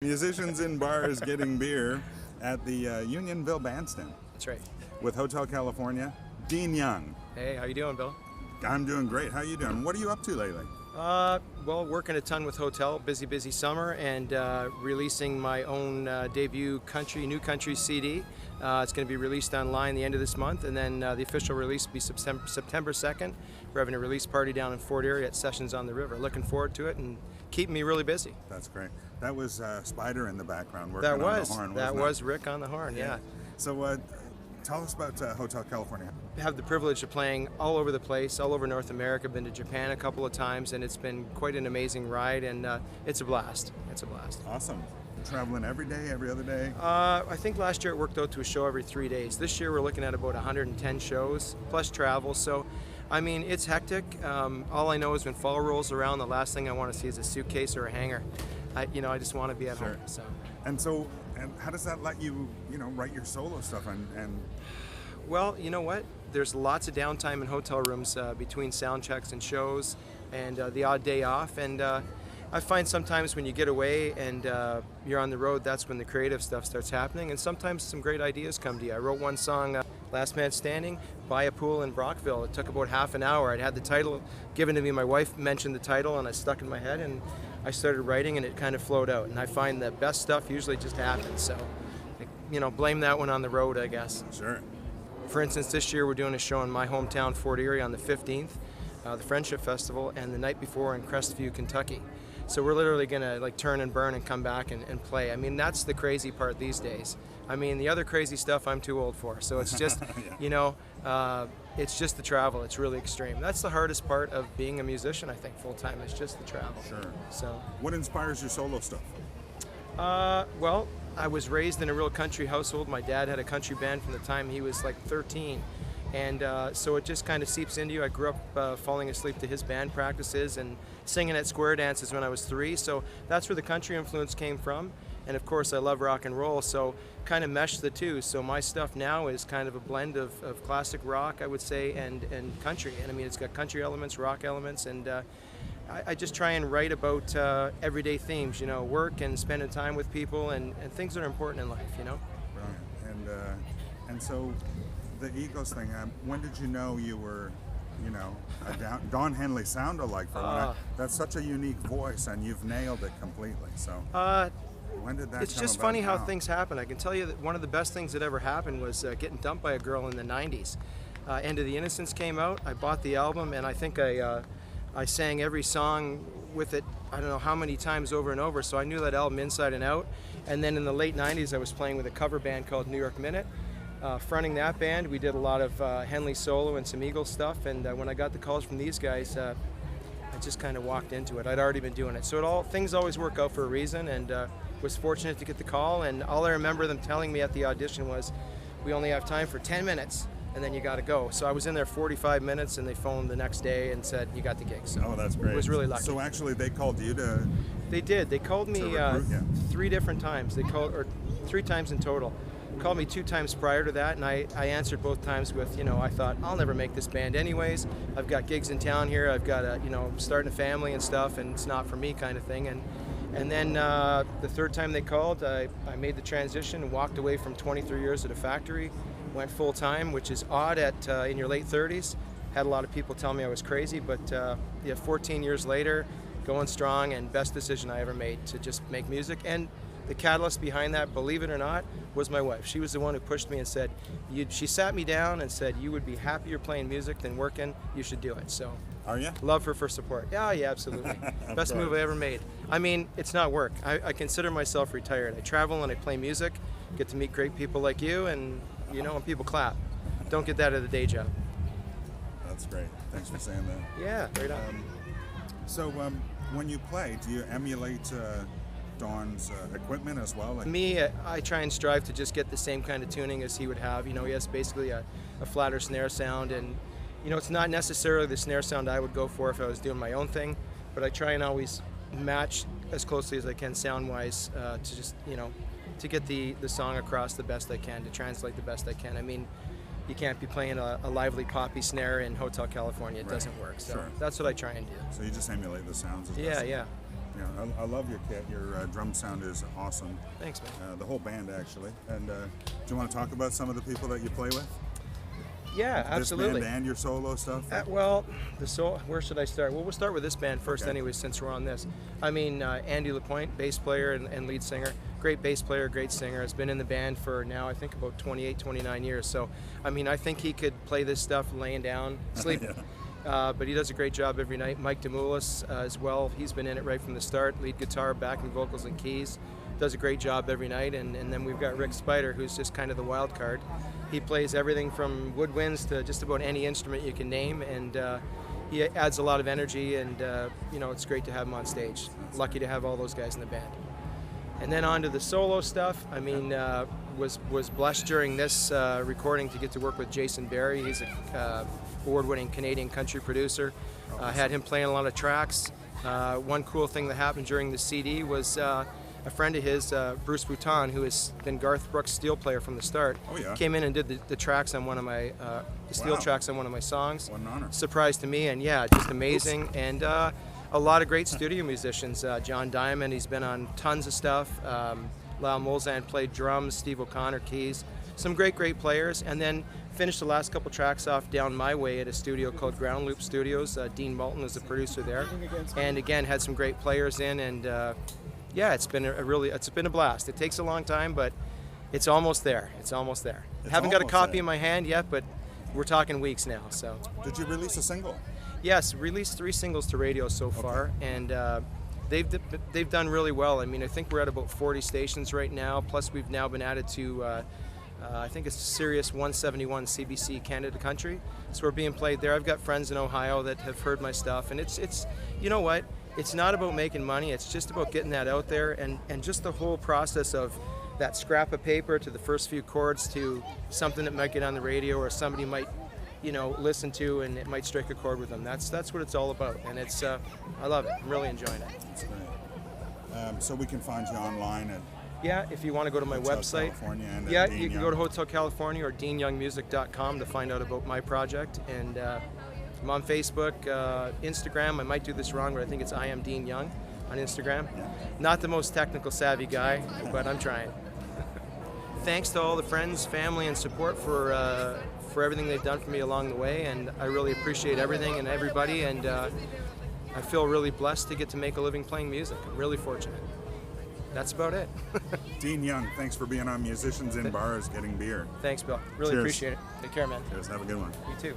Musicians in bars getting beer at the Unionville Bandstand That's right. with Hotel California. Dean Young. Hey, how you doing, Bill? I'm doing great. How you doing? What are you up to lately? Well, working a ton with Hotel, busy summer, and releasing my own debut new country CD. It's going to be released online the end of this month, and then the official release will be September 2nd. We're having a release party down in Fort Erie at Sessions on the River. Looking forward to it and keeping me really busy. That's great. That was Spider in the background working That on was the horn, that wasn't was Rick on the horn. Yeah. So tell us about Hotel California. I have the privilege of playing all over the place, all over North America. I've been to Japan a couple of times, and it's been quite an amazing ride, and it's a blast. It's a blast. Awesome. Traveling every day, every other day? I think last year it worked out to a show every 3 days. This year we're looking at about 110 shows, plus travel. So, I mean, it's hectic. All I know is when fall rolls around, the last thing I want to see is a suitcase or a hanger. I just want to be at home. So. And how does that let you, write your solo stuff and Well, you know what? There's lots of downtime in hotel rooms between sound checks and shows, and the odd day off. And I find sometimes when you get away and you're on the road, that's when the creative stuff starts happening. And sometimes some great ideas come to you. I wrote one song, Last Man Standing, by a pool in Brockville. It took about half an hour. I'd had the title given to me. My wife mentioned the title, and I stuck in my head, and I started writing, and it kind of flowed out. And I find the best stuff usually just happens. So, blame that one on the road, I guess. Sure. For instance, this year we're doing a show in my hometown, Fort Erie, on the 15th, the Friendship Festival, and the night before in Crestview, Kentucky. So we're literally going to turn and burn and come back and play. I mean, that's the crazy part these days. I mean, the other crazy stuff I'm too old for. So it's just, it's just the travel. It's really extreme. That's the hardest part of being a musician, I think, full-time. It's just the travel. Sure. So. What inspires your solo stuff? Well, I was raised in a real country household. My dad had a country band from the time he was like 13. And so it just kind of seeps into you. I grew up falling asleep to his band practices and singing at square dances when I was 3. So that's where the country influence came from. And of course, I love rock and roll, so kind of mesh the two. So my stuff now is kind of a blend of classic rock, I would say, and country. And I mean, it's got country elements, rock elements, and I just try and write about everyday themes, work and spending time with people and things that are important in life, Brilliant. And so the Eagles thing, when did you know you were, a Don Henley sound-alike? That's such a unique voice, and you've nailed it completely. So when did that It's come just about funny how now? things happen. I can tell you that one of the best things that ever happened was getting dumped by a girl in the 90s. End of the Innocence came out. I bought the album, and I think I sang every song with it, I don't know how many times over and over, so I knew that album inside and out. And then in the late 90s, I was playing with a cover band called New York Minute. Fronting that band, we did a lot of Henley solo and some Eagles stuff, and when I got the calls from these guys, I just kind of walked into it. I'd already been doing it. So things always work out for a reason, and was fortunate to get the call, and all I remember them telling me at the audition was, we only have time for 10 minutes, and then you got to go. So I was in there 45 minutes, and they phoned the next day and said, you got the gig. So that's great. I was really lucky. So actually they called you to... They did. They called me recruit you. 3 different times. Or 3 times in total. Called me 2 times prior to that, and I answered both times with, I thought, I'll never make this band anyways. I've got gigs in town here. I've got starting a family and stuff, and it's not for me kind of thing. And then the 3rd time they called, I made the transition and walked away from 23 years at a factory, went full time, which is odd in your late 30s. Had a lot of people tell me I was crazy, but 14 years later, going strong, and best decision I ever made to just make music. And the catalyst behind that, believe it or not, was my wife. She was the one who pushed me and said, she sat me down and said, you would be happier playing music than working, you should do it. So, are you? Love her for support. Yeah, absolutely. Best move I ever made. I mean, it's not work. I consider myself retired. I travel and I play music, get to meet great people like you, and and people clap. Don't get that at a day job. That's great. Thanks for saying that. Yeah, right on. So when you play, do you emulate Don's equipment as well? Me, I try and strive to just get the same kind of tuning as he would have. He has basically a flatter snare sound, and it's not necessarily the snare sound I would go for if I was doing my own thing, but I try and always match as closely as I can sound-wise to just, to get the song across the best I can, to translate the best I can. I mean, you can't be playing a lively poppy snare in Hotel California. It doesn't work. So Sure. That's what I try and do. So you just emulate the sounds as Yeah, best. yeah. Yeah, I love your kit. Your drum sound is awesome. Thanks, man. The whole band, actually. And do you want to talk about some of the people that you play with? Yeah, absolutely. This band and your solo stuff? Well, where should I start? Well, we'll start with this band first, Okay. anyway, since we're on this. I mean, Andy Lapointe, bass player and lead singer. Great bass player, great singer. Has been in the band for now, I think, about 28, 29 years. So, I mean, I think he could play this stuff laying down, sleeping. But he does a great job every night. Mike DeMoulis as well. He's been in it right from the start. Lead guitar, backing vocals, and keys. Does a great job every night. And then we've got Rick Spider, who's just kind of the wild card. He plays everything from woodwinds to just about any instrument you can name, and he adds a lot of energy, and you know, it's great to have him on stage. Lucky to have all those guys in the band. And then on to the solo stuff. I mean, was blessed during this recording to get to work with Jason Barry. He's a award-winning Canadian country producer. Had him playing a lot of tracks. One cool thing that happened during the CD was a friend of his, Bruce Bouton, who has been Garth Brooks' steel player from the start, came in and did the tracks on one of my the steel tracks on one of my songs. What an honor. Surprise to me, and yeah, just amazing. Oops. And a lot of great studio musicians. John Diamond, he's been on tons of stuff. Lyle Molzan played drums. Steve O'Connor keys. Some great players. And then finished the last couple tracks off down my way at a studio called Ground Loop Studios. Dean Moulton is the producer there, and again had some great players in. And yeah, it's been a blast. It takes a long time, but it's almost there. It's almost there. Haven't got a copy in my hand yet, but we're talking weeks now. So. Did you release a single? Yes, released 3 singles to radio so far, and they've done really well. I mean, I think we're at about 40 stations right now. Plus, we've now been added to I think it's Sirius 171 CBC Canada Country. So we're being played there. I've got friends in Ohio that have heard my stuff, and it's you know what? It's not about making money. It's just about getting that out there, and just the whole process of that scrap of paper to the first few chords to something that might get on the radio or somebody might, you know, listen to, and it might strike a chord with them. That's what it's all about, and it's I love it. I'm really enjoying it. That's great. So we can find you online at. Yeah, if you want to go to my website. And yeah, Dean you can Young. go to Hotel California or DeanYoungMusic.com to find out about my project. And I'm on Facebook, Instagram. I might do this wrong, but I think it's I am Dean Young on Instagram. Yeah. Not the most technical savvy guy, but I'm trying. Thanks to all the friends, family, and support for everything they've done for me along the way, and I really appreciate everything and everybody, and I feel really blessed to get to make a living playing music. I'm really fortunate. That's about it. Dean Young, thanks for being on Musicians in Bars Getting Beer. Thanks, Bill. Really appreciate it. Take care, man. Cheers. Have a good one. You too.